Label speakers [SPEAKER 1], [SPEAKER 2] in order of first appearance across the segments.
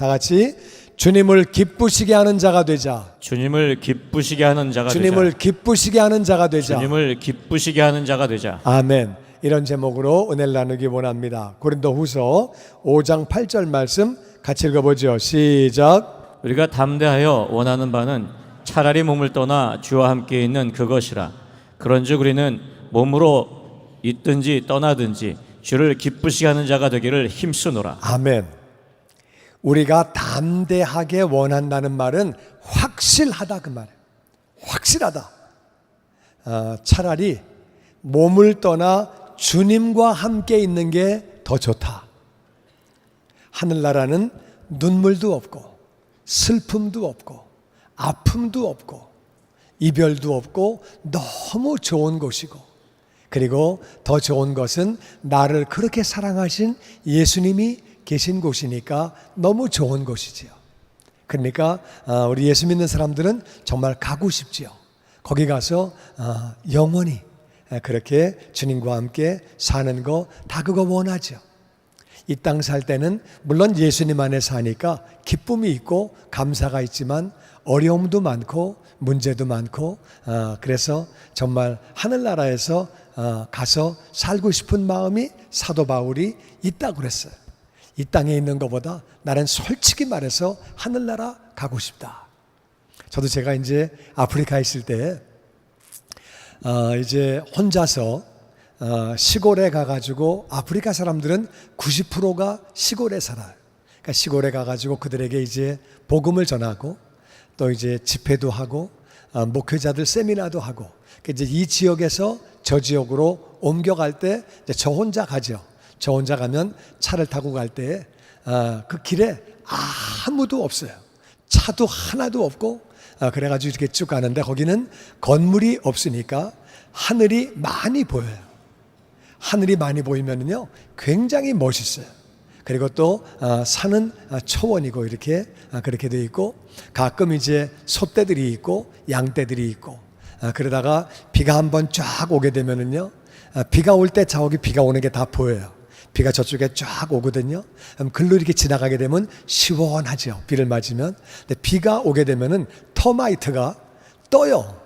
[SPEAKER 1] 다 같이 주님을 기쁘시게 하는 자가 되자.
[SPEAKER 2] 주님을 기쁘시게 하는 자가
[SPEAKER 1] 주님을
[SPEAKER 2] 되자.
[SPEAKER 1] 기쁘시게 하는 자가 되자.
[SPEAKER 2] 주님을 기쁘시게 하는 자가 되자.
[SPEAKER 1] 아멘. 이런 제목으로 은혜를 나누기 원합니다. 고린도후서 5장 8절 말씀 같이 읽어보죠. 시작.
[SPEAKER 2] 우리가 담대하여 원하는 바는 차라리 몸을 떠나 주와 함께 있는 그것이라. 그런즉 우리는 몸으로 있든지 떠나든지 주를 기쁘시게 하는 자가 되기를 힘쓰노라.
[SPEAKER 1] 아멘. 우리가 담대하게 원한다는 말은 확실하다 그 말이에요. 확실하다. 차라리 몸을 떠나 주님과 함께 있는 게 더 좋다. 하늘나라는 눈물도 없고 슬픔도 없고 아픔도 없고 이별도 없고 너무 좋은 곳이고, 그리고 더 좋은 것은 나를 그렇게 사랑하신 예수님이 계신 곳이니까 너무 좋은 곳이지요. 그러니까 우리 예수 믿는 사람들은 정말 가고 싶지요. 거기 가서 영원히 그렇게 주님과 함께 사는 거 다 그거 원하죠. 이 땅 살 때는 물론 예수님 안에 사니까 기쁨이 있고 감사가 있지만 어려움도 많고 문제도 많고, 그래서 정말 하늘나라에서 가서 살고 싶은 마음이 사도 바울이 있다고 그랬어요. 이 땅에 있는 것보다 나는 솔직히 말해서 하늘나라 가고 싶다. 저도 제가 이제 아프리카에 있을 때 이제 혼자서 시골에 가가지고, 아프리카 사람들은 90%가 시골에 살아요. 그러니까 시골에 가가지고 그들에게 이제 복음을 전하고 또 이제 집회도 하고 목회자들 세미나도 하고, 이제 이 지역에서 저 지역으로 옮겨갈 때 저 혼자 가죠. 저 혼자 가면 차를 타고 갈 때 그 길에 아무도 없어요. 차도 하나도 없고, 그래가지고 이렇게 쭉 가는데 거기는 건물이 없으니까 하늘이 많이 보여요. 하늘이 많이 보이면은요 굉장히 멋있어요. 그리고 또 산은 초원이고 이렇게 그렇게 돼 있고, 가끔 이제 소떼들이 있고 양떼들이 있고, 그러다가 비가 한번 쫙 오게 되면은요, 비가 올 때 저기 비가 오는 게 다 보여요. 비가 저쪽에 쫙 오거든요. 그럼 글로 이렇게 지나가게 되면 시원하죠. 비를 맞으면. 근데 비가 오게 되면은 터마이트가 떠요.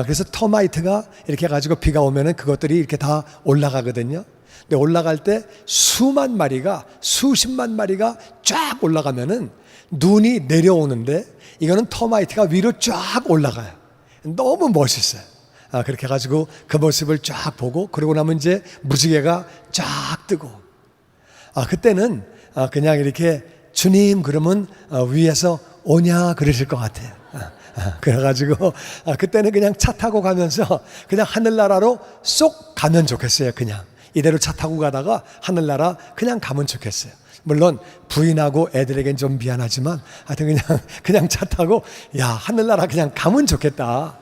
[SPEAKER 1] 그래서 터마이트가 이렇게 해가지고 비가 오면은 그것들이 이렇게 다 올라가거든요. 근데 올라갈 때 수만 마리가, 수십만 마리가 쫙 올라가면은 눈이 내려오는데, 이거는 터마이트가 위로 쫙 올라가요. 너무 멋있어요. 그렇게 해가지고 그 모습을 쫙 보고, 그러고 나면 이제 무지개가 쫙 뜨고, 그때는 그냥 이렇게 주님 그러면 위에서 오냐 그러실 것 같아요. 그래가지고 그때는 그냥 차 타고 가면서 그냥 하늘나라로 쏙 가면 좋겠어요. 그냥 이대로 차 타고 가다가 하늘나라 그냥 가면 좋겠어요. 물론 부인하고 애들에겐 좀 미안하지만 하여튼 그냥 차 타고 야 하늘나라 그냥 가면 좋겠다.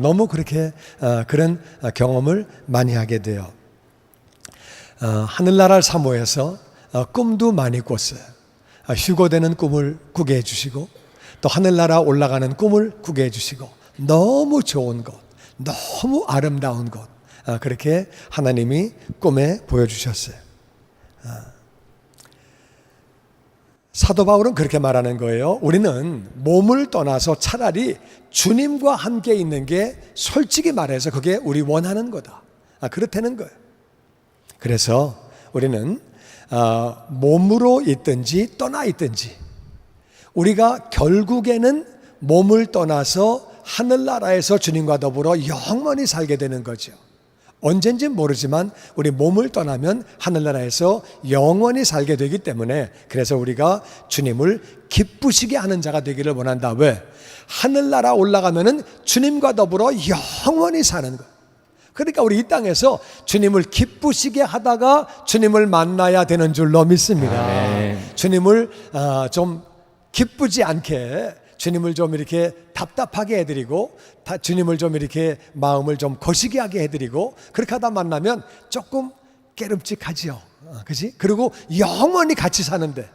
[SPEAKER 1] 너무 그렇게 그런 경험을 많이 하게 돼요. 하늘나라를 사모해서 꿈도 많이 꿨어요. 휴거되는 꿈을 꾸게 해주시고, 또 하늘나라 올라가는 꿈을 꾸게 해주시고, 너무 좋은 것, 너무 아름다운 것, 그렇게 하나님이 꿈에 보여주셨어요. 사도 바울은 그렇게 말하는 거예요. 우리는 몸을 떠나서 차라리 주님과 함께 있는 게 솔직히 말해서 그게 우리 원하는 거다. 그렇다는 거예요. 그래서 우리는 몸으로 있든지 떠나 있든지 우리가 결국에는 몸을 떠나서 하늘나라에서 주님과 더불어 영원히 살게 되는 거죠. 언젠지 모르지만 우리 몸을 떠나면 하늘나라에서 영원히 살게 되기 때문에, 그래서 우리가 주님을 기쁘시게 하는 자가 되기를 원한다. 왜? 하늘나라 올라가면은 주님과 더불어 영원히 사는 것. 그러니까 우리 이 땅에서 주님을 기쁘시게 하다가 주님을 만나야 되는 줄로 믿습니다. 주님을 좀 기쁘지 않게, 주님을 좀 이렇게 답답하게 해드리고, 주님을 좀 이렇게 마음을 좀 거시기 하게 해드리고, 그렇게 하다 만나면 조금 깨름직하지요. 그지? 그리고 영원히 같이 사는데,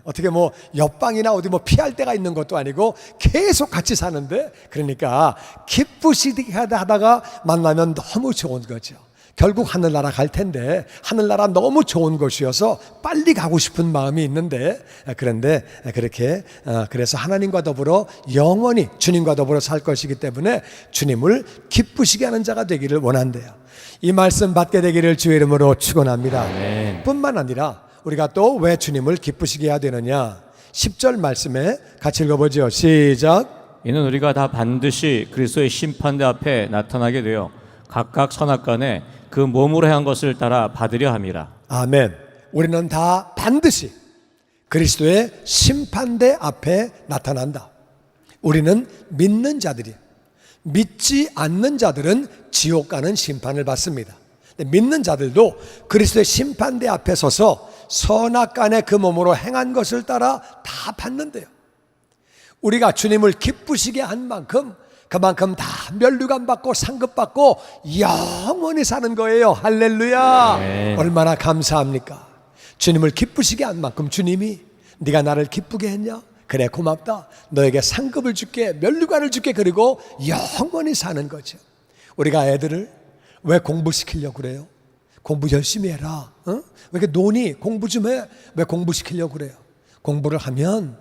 [SPEAKER 1] 어떻게 뭐 옆방이나 어디 뭐 피할 데가 있는 것도 아니고 계속 같이 사는데, 그러니까 기쁘시게 하다가 만나면 너무 좋은 거죠. 결국 하늘나라 갈 텐데 하늘나라 너무 좋은 곳이어서 빨리 가고 싶은 마음이 있는데 그런데 그렇게 그래서 하나님과 더불어 영원히 주님과 더불어 살 것이기 때문에 주님을 기쁘시게 하는 자가 되기를 원한대요. 이 말씀 받게 되기를 주의 이름으로 축원합니다.
[SPEAKER 2] 아멘.
[SPEAKER 1] 뿐만 아니라 우리가 또 왜 주님을 기쁘시게 해야 되느냐, 10절 말씀에 같이 읽어보죠. 시작.
[SPEAKER 2] 이는 우리가 다 반드시 그리스도의 심판대 앞에 나타나게 되어 각각 선악간에 그 몸으로 행한 것을 따라 받으려 함이라.
[SPEAKER 1] 아멘. 우리는 다 반드시 그리스도의 심판대 앞에 나타난다. 우리는 믿는 자들이, 믿지 않는 자들은 지옥 가는 심판을 받습니다. 믿는 자들도 그리스도의 심판대 앞에 서서 선악간에 그 몸으로 행한 것을 따라 다 받는데요. 우리가 주님을 기쁘시게 한 만큼 그만큼 다 면류관 받고 상급 받고 영원히 사는 거예요. 할렐루야.
[SPEAKER 2] 네.
[SPEAKER 1] 얼마나 감사합니까? 주님을 기쁘시게 한 만큼 주님이 네가 나를 기쁘게 했냐? 그래, 고맙다. 너에게 상급을 줄게, 면류관을 줄게. 그리고 영원히 사는 거죠. 우리가 애들을 왜 공부시키려고 그래요? 공부 열심히 해라. 왜 이렇게 노니? 공부 좀 해. 왜 공부시키려고 그래요? 공부를 하면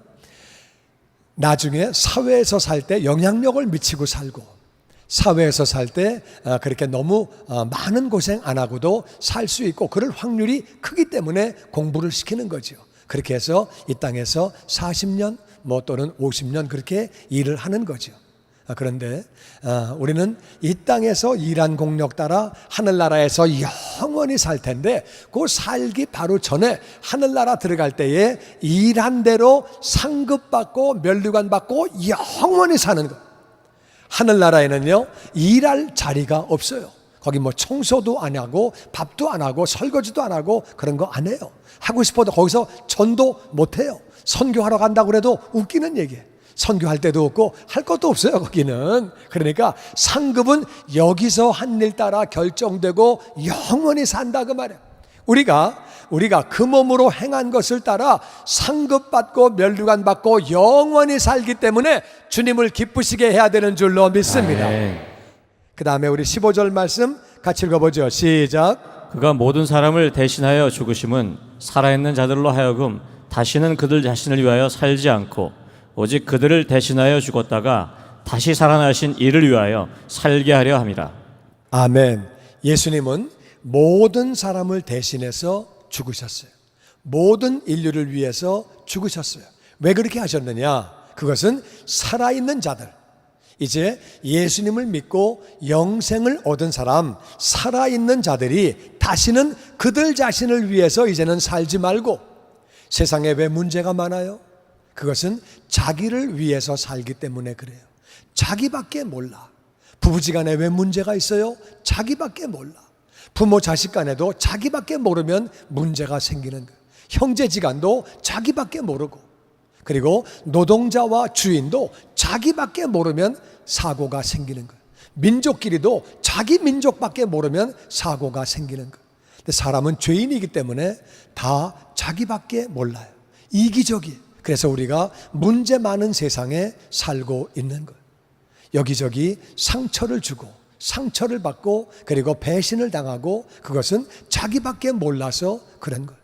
[SPEAKER 1] 나중에 사회에서 살 때 영향력을 미치고 살고, 사회에서 살 때 그렇게 너무 많은 고생 안 하고도 살 수 있고 그럴 확률이 크기 때문에 공부를 시키는 거죠. 그렇게 해서 이 땅에서 40년 뭐 또는 50년 그렇게 일을 하는 거죠. 그런데 우리는 이 땅에서 일한 공력 따라 하늘나라에서 영원히 살 텐데, 그 살기 바로 전에 하늘나라 들어갈 때에 일한 대로 상급 받고 면류관 받고 영원히 사는 것. 하늘나라에는요 일할 자리가 없어요. 거기 뭐 청소도 안 하고 밥도 안 하고 설거지도 안 하고 그런 거 안 해요. 하고 싶어도 거기서 전도 못 해요. 선교하러 간다고 그래도 웃기는 얘기예요. 선교할 때도 없고 할 것도 없어요, 거기는. 그러니까 상급은 여기서 한 일 따라 결정되고 영원히 산다 그 말이에요. 우리가 그 몸으로 행한 것을 따라 상급 받고 면류관 받고 영원히 살기 때문에 주님을 기쁘시게 해야 되는 줄로 믿습니다. 그 다음에 우리 15절 말씀 같이 읽어보죠. 시작.
[SPEAKER 2] 그가 모든 사람을 대신하여 죽으심은 살아있는 자들로 하여금 다시는 그들 자신을 위하여 살지 않고 오직 그들을 대신하여 죽었다가 다시 살아나신 이를 위하여 살게 하려 함이라.
[SPEAKER 1] 아멘. 예수님은 모든 사람을 대신해서 죽으셨어요. 모든 인류를 위해서 죽으셨어요. 왜 그렇게 하셨느냐? 그것은 살아있는 자들, 이제 예수님을 믿고 영생을 얻은 사람, 살아있는 자들이 다시는 그들 자신을 위해서 이제는 살지 말고, 세상에 왜 문제가 많아요? 그것은 자기를 위해서 살기 때문에 그래요. 자기밖에 몰라. 부부지간에 왜 문제가 있어요? 자기밖에 몰라. 부모 자식 간에도 자기밖에 모르면 문제가 생기는 거예요. 형제지간도 자기밖에 모르고, 그리고 노동자와 주인도 자기밖에 모르면 사고가 생기는 거예요. 민족끼리도 자기 민족밖에 모르면 사고가 생기는 거예요. 근데 사람은 죄인이기 때문에 다 자기밖에 몰라요. 이기적이에요. 그래서 우리가 문제 많은 세상에 살고 있는 거예요. 여기저기 상처를 주고 상처를 받고 그리고 배신을 당하고, 그것은 자기밖에 몰라서 그런 거예요.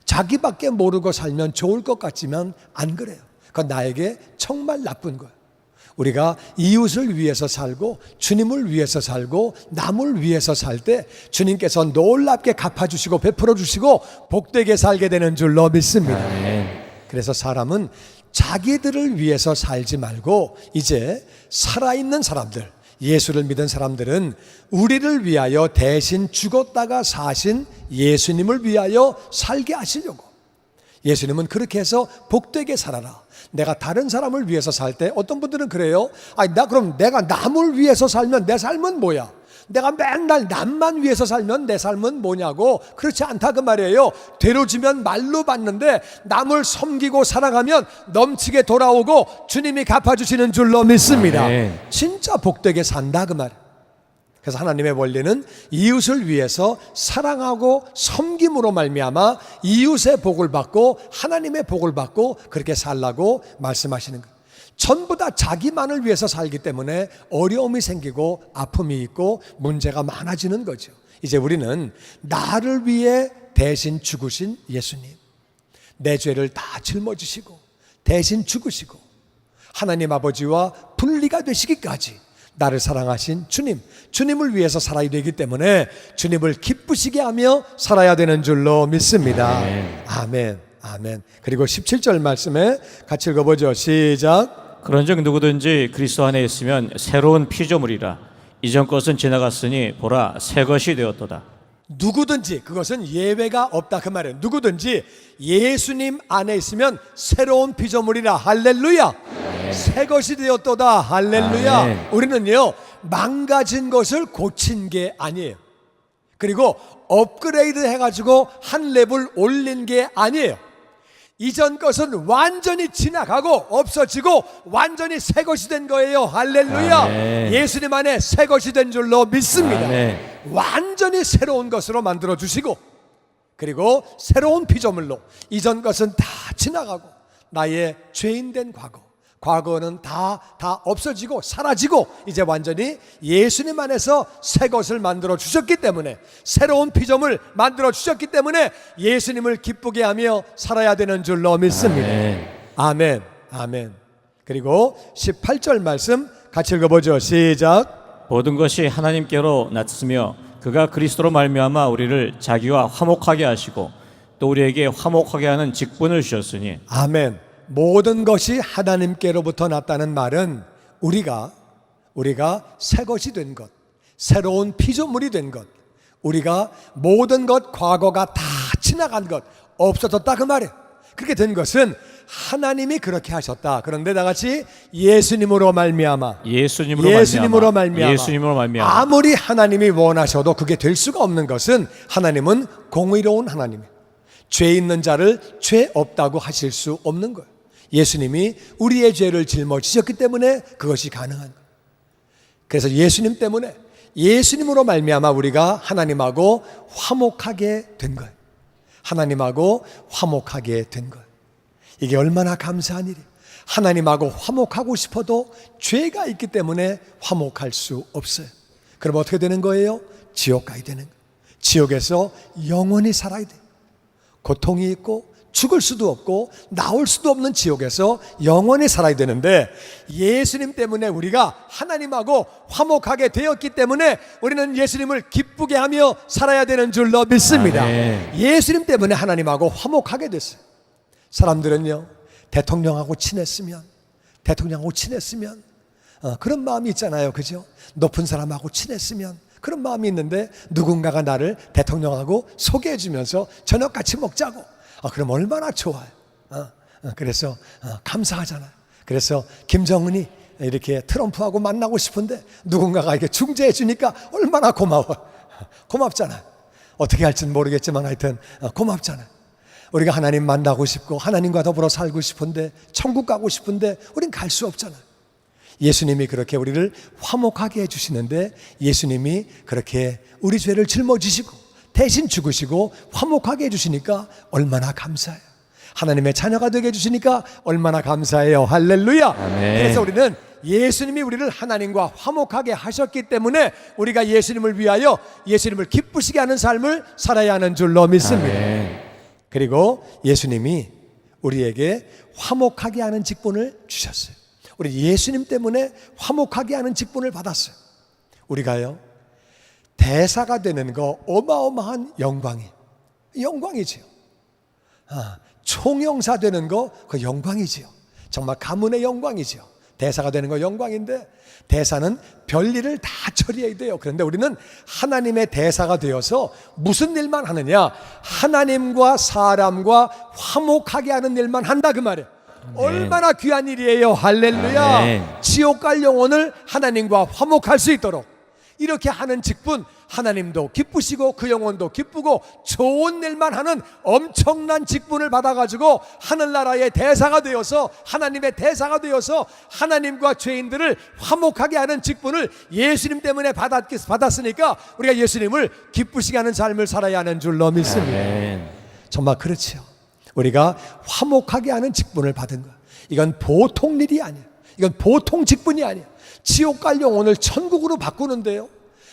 [SPEAKER 1] 자기밖에 모르고 살면 좋을 것 같지만 안 그래요. 그건 나에게 정말 나쁜 거예요. 우리가 이웃을 위해서 살고 주님을 위해서 살고 남을 위해서 살 때 주님께서 놀랍게 갚아주시고 베풀어 주시고 복되게 살게 되는 줄로 믿습니다. 그래서 사람은 자기들을 위해서 살지 말고 이제 살아있는 사람들, 예수를 믿은 사람들은 우리를 위하여 대신 죽었다가 사신 예수님을 위하여 살게 하시려고. 예수님은 그렇게 해서 복되게 살아라. 내가 다른 사람을 위해서 살 때 어떤 분들은 그래요. 그럼 내가 남을 위해서 살면 내 삶은 뭐야? 내가 맨날 남만 위해서 살면 내 삶은 뭐냐고. 그렇지 않다 그 말이에요. 되로지면 말로 받는데 남을 섬기고 사랑하면 넘치게 돌아오고 주님이 갚아주시는 줄로 믿습니다. 진짜 복되게 산다 그 말. 그래서 하나님의 원리는 이웃을 위해서 사랑하고 섬김으로 말미암아 이웃의 복을 받고 하나님의 복을 받고 그렇게 살라고 말씀하시는 거예요. 전부 다 자기만을 위해서 살기 때문에 어려움이 생기고 아픔이 있고 문제가 많아지는 거죠. 이제 우리는 나를 위해 대신 죽으신 예수님, 내 죄를 다 짊어지시고 대신 죽으시고 하나님 아버지와 분리가 되시기까지 나를 사랑하신 주님을 위해서 살아야 되기 때문에 주님을 기쁘시게 하며 살아야 되는 줄로 믿습니다. 아멘. 아멘. 그리고 17절 말씀에 같이 읽어보죠. 시작.
[SPEAKER 2] 그런즉 누구든지 그리스도 안에 있으면 새로운 피조물이라. 이전 것은 지나갔으니 보라 새 것이 되었도다.
[SPEAKER 1] 누구든지, 그것은 예외가 없다 그 말이에요. 누구든지 예수님 안에 있으면 새로운 피조물이라. 할렐루야. 새 것이 되었도다. 할렐루야.
[SPEAKER 2] 아멘.
[SPEAKER 1] 우리는요, 망가진 것을 고친 게 아니에요. 그리고 업그레이드 해가지고 한 레벨 올린 게 아니에요. 이전 것은 완전히 지나가고 없어지고 완전히 새 것이 된 거예요. 할렐루야.
[SPEAKER 2] 아멘.
[SPEAKER 1] 예수님 안에 새 것이 된 줄로 믿습니다.
[SPEAKER 2] 아멘.
[SPEAKER 1] 완전히 새로운 것으로 만들어 주시고, 그리고 새로운 피조물로 이전 것은 다 지나가고 나의 죄인된 과거는 다 없어지고 사라지고 이제 완전히 예수님 안에서 새 것을 만들어 주셨기 때문에, 새로운 피조물 만들어 주셨기 때문에 예수님을 기쁘게 하며 살아야 되는 줄로 믿습니다. 아멘. 아멘. 그리고 18절 말씀 같이 읽어보죠. 시작.
[SPEAKER 2] 모든 것이 하나님께로 났으며 그가 그리스도로 말미암아 우리를 자기와 화목하게 하시고 또 우리에게 화목하게 하는 직분을 주셨으니.
[SPEAKER 1] 아멘. 모든 것이 하나님께로부터 났다는 말은 우리가 새 것이 된 것, 새로운 피조물이 된 것, 우리가 모든 것, 과거가 다 지나간 것, 없어졌다 그 말이에요. 그렇게 된 것은 하나님이 그렇게 하셨다. 그런데 나같이 예수님으로 말미암아 아무리 하나님이 원하셔도 그게 될 수가 없는 것은, 하나님은 공의로운 하나님이에요. 죄 있는 자를 죄 없다고 하실 수 없는 거예요. 예수님이 우리의 죄를 짊어지셨기 때문에 그것이 가능한 거예요. 그래서 예수님 때문에, 예수님으로 말미암아 우리가 하나님하고 화목하게 된 거예요. 하나님하고 화목하게 된 거예요. 이게 얼마나 감사한 일이에요. 하나님하고 화목하고 싶어도 죄가 있기 때문에 화목할 수 없어요. 그럼 어떻게 되는 거예요? 지옥 가야 되는 거예요. 지옥에서 영원히 살아야 돼요. 고통이 있고 죽을 수도 없고 나올 수도 없는 지옥에서 영원히 살아야 되는데, 예수님 때문에 우리가 하나님하고 화목하게 되었기 때문에 우리는 예수님을 기쁘게 하며 살아야 되는 줄로 믿습니다.
[SPEAKER 2] 아멘.
[SPEAKER 1] 예수님 때문에 하나님하고 화목하게 됐어요. 사람들은요, 대통령하고 친했으면 그런 마음이 있잖아요. 그죠? 높은 사람하고 친했으면 그런 마음이 있는데, 누군가가 나를 대통령하고 소개해 주면서 저녁 같이 먹자고, 그럼 얼마나 좋아요. 그래서 감사하잖아요. 그래서 김정은이 이렇게 트럼프하고 만나고 싶은데 누군가가 이렇게 중재해 주니까 얼마나 고맙잖아요. 어떻게 할지는 모르겠지만 하여튼 고맙잖아요. 우리가 하나님 만나고 싶고 하나님과 더불어 살고 싶은데, 천국 가고 싶은데 우린 갈 수 없잖아요. 예수님이 그렇게 우리를 화목하게 해주시는데, 예수님이 그렇게 우리 죄를 짊어지시고 대신 죽으시고 화목하게 해주시니까 얼마나 감사해요. 하나님의 자녀가 되게 해주시니까 얼마나 감사해요. 할렐루야.
[SPEAKER 2] 아멘.
[SPEAKER 1] 그래서 우리는 예수님이 우리를 하나님과 화목하게 하셨기 때문에 우리가 예수님을 위하여 예수님을 기쁘시게 하는 삶을 살아야 하는 줄로 믿습니다.
[SPEAKER 2] 아멘.
[SPEAKER 1] 그리고 예수님이 우리에게 화목하게 하는 직분을 주셨어요. 우리 예수님 때문에 화목하게 하는 직분을 받았어요. 우리가요, 대사가 되는 거 어마어마한 영광이지요. 총영사 되는 거 그 영광이지요. 정말 가문의 영광이지요. 대사가 되는 거 영광인데, 대사는 별일을 다 처리해야 돼요. 그런데 우리는 하나님의 대사가 되어서 무슨 일만 하느냐? 하나님과 사람과 화목하게 하는 일만 한다 그 말이에요. 얼마나 귀한 일이에요. 할렐루야.
[SPEAKER 2] 아멘.
[SPEAKER 1] 지옥 갈 영혼을 하나님과 화목할 수 있도록 이렇게 하는 직분, 하나님도 기쁘시고 그 영혼도 기쁘고 좋은 일만 하는 엄청난 직분을 받아가지고 하늘나라의 대사가 되어서, 하나님의 대사가 되어서 하나님과 죄인들을 화목하게 하는 직분을 예수님 때문에 받았으니까 우리가 예수님을 기쁘시게 하는 삶을 살아야 하는 줄로 믿습니다.
[SPEAKER 2] 아멘.
[SPEAKER 1] 정말 그렇지요. 우리가 화목하게 하는 직분을 받은 거야. 이건 보통 일이 아니야. 이건 보통 직분이 아니야. 지옥 갈 영혼을 천국으로 바꾸는데요,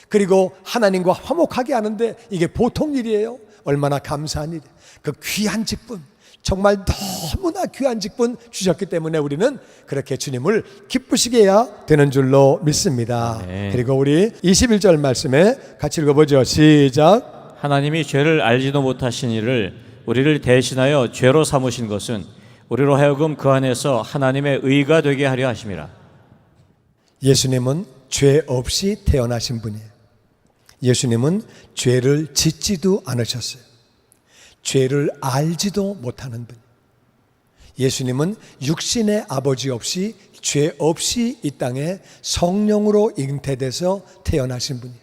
[SPEAKER 1] 그리고 하나님과 화목하게 하는데 이게 보통 일이에요. 얼마나 감사한 일이에요. 그 귀한 직분, 정말 너무나 귀한 직분 주셨기 때문에 우리는 그렇게 주님을 기쁘시게 해야 되는 줄로 믿습니다.
[SPEAKER 2] 네.
[SPEAKER 1] 그리고 우리 21절 말씀에 같이 읽어보죠. 시작.
[SPEAKER 2] 하나님이 죄를 알지도 못하신 이를 우리를 대신하여 죄로 삼으신 것은 우리로 하여금 그 안에서 하나님의 의가 되게 하려 하심이라.
[SPEAKER 1] 예수님은 죄 없이 태어나신 분이에요. 예수님은 죄를 짓지도 않으셨어요. 죄를 알지도 못하는 분. 예수님은 육신의 아버지 없이 죄 없이 이 땅에 성령으로 잉태돼서 태어나신 분이에요.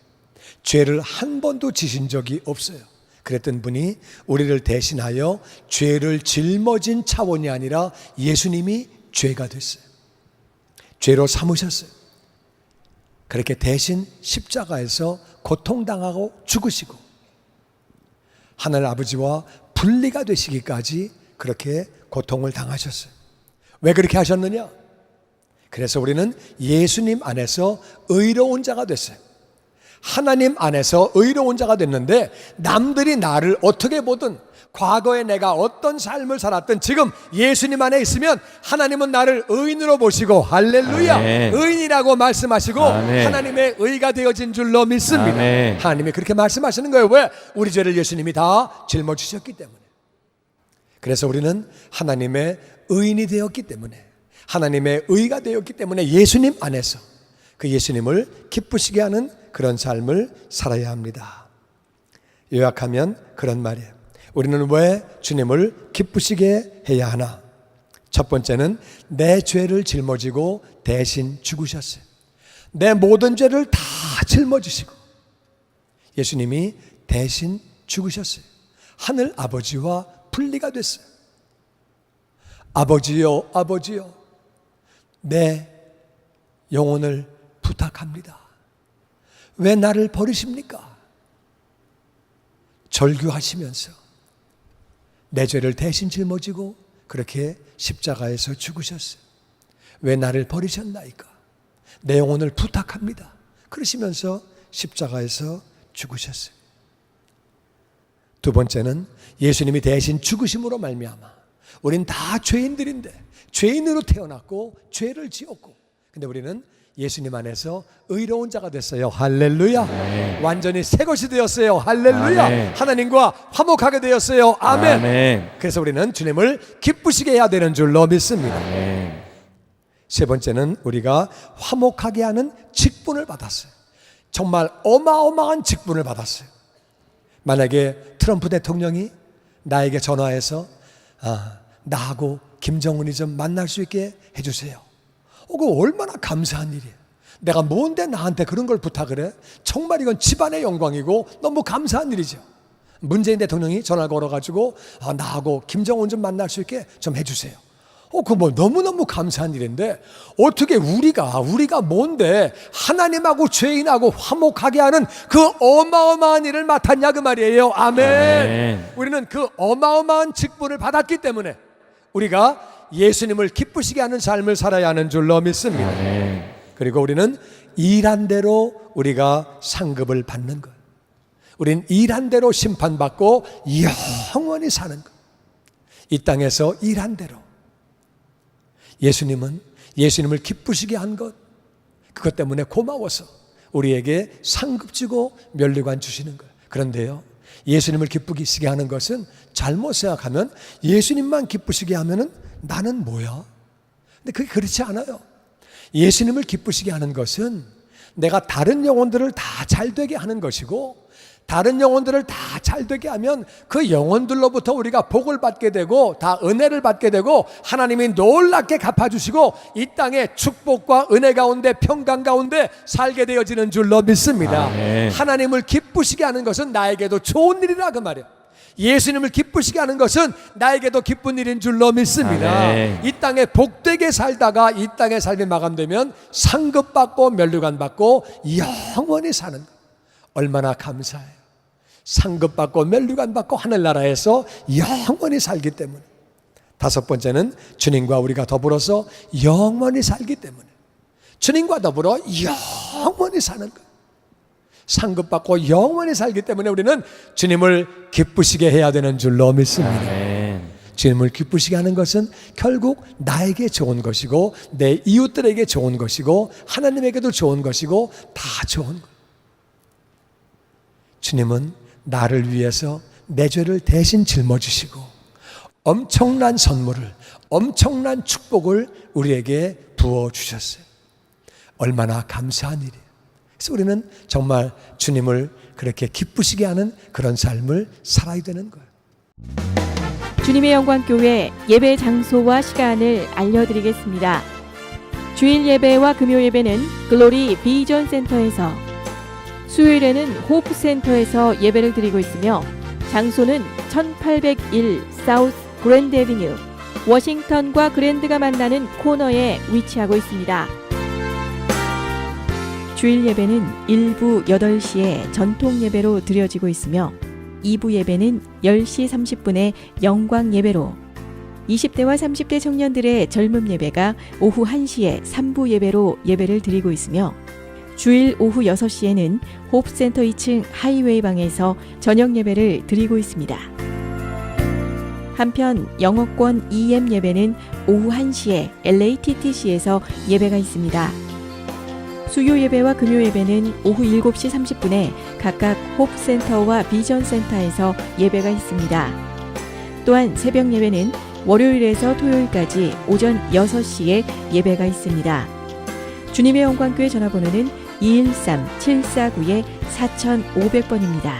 [SPEAKER 1] 죄를 한 번도 지신 적이 없어요. 그랬던 분이 우리를 대신하여 죄를 짊어진 차원이 아니라 예수님이 죄가 됐어요. 죄로 삼으셨어요. 그렇게 대신 십자가에서 고통당하고 죽으시고 하늘 아버지와 분리가 되시기까지 그렇게 고통을 당하셨어요. 왜 그렇게 하셨느냐? 그래서 우리는 예수님 안에서 의로운 자가 됐어요. 하나님 안에서 의로운 자가 됐는데 남들이 나를 어떻게 보든 과거에 내가 어떤 삶을 살았든 지금 예수님 안에 있으면 하나님은 나를 의인으로 보시고 할렐루야
[SPEAKER 2] 아멘.
[SPEAKER 1] 의인이라고 말씀하시고
[SPEAKER 2] 아멘.
[SPEAKER 1] 하나님의 의가 되어진 줄로 믿습니다.
[SPEAKER 2] 아멘.
[SPEAKER 1] 하나님이 그렇게 말씀하시는 거예요. 왜? 우리 죄를 예수님이 다 짊어지셨기 때문에. 그래서 우리는 하나님의 의인이 되었기 때문에 하나님의 의가 되었기 때문에 예수님 안에서 그 예수님을 기쁘시게 하는 그런 삶을 살아야 합니다. 요약하면 그런 말이에요. 우리는 왜 주님을 기쁘시게 해야 하나? 첫 번째는 내 죄를 짊어지고 대신 죽으셨어요. 내 모든 죄를 다 짊어지시고 예수님이 대신 죽으셨어요. 하늘 아버지와 분리가 됐어요. 아버지요, 아버지요, 내 영혼을 부탁합니다. 왜 나를 버리십니까? 절규하시면서 내 죄를 대신 짊어지고 그렇게 십자가에서 죽으셨어요. 왜 나를 버리셨나이까? 내 영혼을 부탁합니다. 그러시면서 십자가에서 죽으셨어요. 두 번째는 예수님이 대신 죽으심으로 말미암아 우린 다 죄인들인데 죄인으로 태어났고 죄를 지었고 근데 우리는 예수님 안에서 의로운 자가 됐어요. 할렐루야.
[SPEAKER 2] 아멘.
[SPEAKER 1] 완전히 새 것이 되었어요. 할렐루야.
[SPEAKER 2] 아멘.
[SPEAKER 1] 하나님과 화목하게 되었어요. 아멘.
[SPEAKER 2] 아멘.
[SPEAKER 1] 그래서 우리는 주님을 기쁘시게 해야 되는 줄로 믿습니다.
[SPEAKER 2] 아멘.
[SPEAKER 1] 세 번째는 우리가 화목하게 하는 직분을 받았어요. 정말 어마어마한 직분을 받았어요. 만약에 트럼프 대통령이 나에게 전화해서 나하고 김정은이 좀 만날 수 있게 해주세요. 그거 얼마나 감사한 일이에요. 내가 뭔데 나한테 그런 걸 부탁을 해? 정말 이건 집안의 영광이고 너무 감사한 일이죠. 문재인 대통령이 전화 걸어가지고 나하고 김정은 좀 만날 수 있게 좀 해주세요. 그거 뭐 너무너무 감사한 일인데 어떻게 우리가 뭔데 하나님하고 죄인하고 화목하게 하는 그 어마어마한 일을 맡았냐 그 말이에요. 아멘.
[SPEAKER 2] 아멘.
[SPEAKER 1] 우리는 그 어마어마한 직분을 받았기 때문에 우리가 예수님을 기쁘시게 하는 삶을 살아야 하는 줄로 믿습니다.
[SPEAKER 2] 아멘.
[SPEAKER 1] 그리고 우리는 일한 대로 우리가 상급을 받는 것. 우린 일한 대로 심판받고 영원히 사는 것. 이 땅에서 일한 대로. 예수님을 기쁘시게 한 것. 그것 때문에 고마워서 우리에게 상급 주고 면류관 주시는 것. 그런데요, 예수님을 기쁘시게 하는 것은 잘못 생각하면 예수님만 기쁘시게 하면은 나는 뭐야? 근데 그게 그렇지 않아요. 예수님을 기쁘시게 하는 것은 내가 다른 영혼들을 다 잘되게 하는 것이고 다른 영혼들을 다 잘되게 하면 그 영혼들로부터 우리가 복을 받게 되고 다 은혜를 받게 되고 하나님이 놀랍게 갚아주시고 이 땅에 축복과 은혜 가운데 평강 가운데 살게 되어지는 줄로 믿습니다.
[SPEAKER 2] 아멘.
[SPEAKER 1] 하나님을 기쁘시게 하는 것은 나에게도 좋은 일이라 그 말이에요. 예수님을 기쁘시게 하는 것은 나에게도 기쁜 일인 줄로 믿습니다.
[SPEAKER 2] 아멘.
[SPEAKER 1] 이 땅에 복되게 살다가 이 땅의 삶이 마감되면 상급받고 면류관 받고 영원히 사는 것. 얼마나 감사해요. 상급받고 면류관 받고 하늘나라에서 영원히 살기 때문에. 다섯 번째는 주님과 우리가 더불어서 영원히 살기 때문에. 주님과 더불어 영원히 사는 것. 상급받고 영원히 살기 때문에 우리는 주님을 기쁘시게 해야 되는 줄로 믿습니다.
[SPEAKER 2] 아멘.
[SPEAKER 1] 주님을 기쁘시게 하는 것은 결국 나에게 좋은 것이고 내 이웃들에게 좋은 것이고 하나님에게도 좋은 것이고 다 좋은 것. 주님은 나를 위해서 내 죄를 대신 짊어지시고 엄청난 선물을, 엄청난 축복을 우리에게 부어주셨어요. 얼마나 감사한 일이에요. 그래서 우리는 정말 주님을 그렇게 기쁘시게 하는 그런 삶을 살아야 되는 거예요.
[SPEAKER 3] 주님의 영광교회 예배 장소와 시간을 알려드리겠습니다. 주일 예배와 금요 예배는 글로리 비전 센터에서, 수요일에는 호프 센터에서 예배를 드리고 있으며 장소는 1801 사우스 그랜드 애비뉴, 워싱턴과 그랜드가 만나는 코너에 위치하고 있습니다. 주일 예배는 1부 8시에 전통 예배로 드려지고 있으며 2부 예배는 10시 30분에 영광 예배로, 20대와 30대 청년들의 젊음 예배가 오후 1시에 3부 예배로 예배를 드리고 있으며 주일 오후 6시에는 호프센터 2층 하이웨이 방에서 저녁 예배를 드리고 있습니다. 한편 영어권 EM 예배는 오후 1시에 LATTC에서 예배가 있습니다. 수요 예배와 금요 예배는 오후 7시 30분에 각각 호프센터와 비전센터에서 예배가 있습니다. 또한 새벽 예배는 월요일에서 토요일까지 오전 6시에 예배가 있습니다. 주님의 영광교회 전화번호는 213-749-4500번입니다.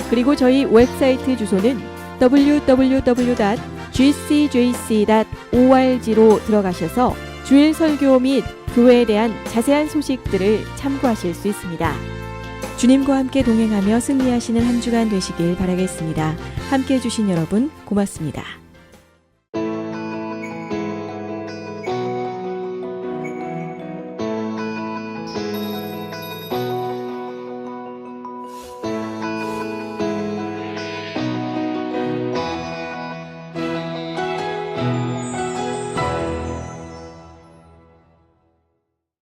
[SPEAKER 3] 그리고 저희 웹사이트 주소는 www.gcjc.org로 들어가셔서 주일 설교 및 교회에 대한 자세한 소식들을 참고하실 수 있습니다. 주님과 함께 동행하며 승리하시는 한 주간 되시길 바라겠습니다. 함께해 주신 여러분 고맙습니다.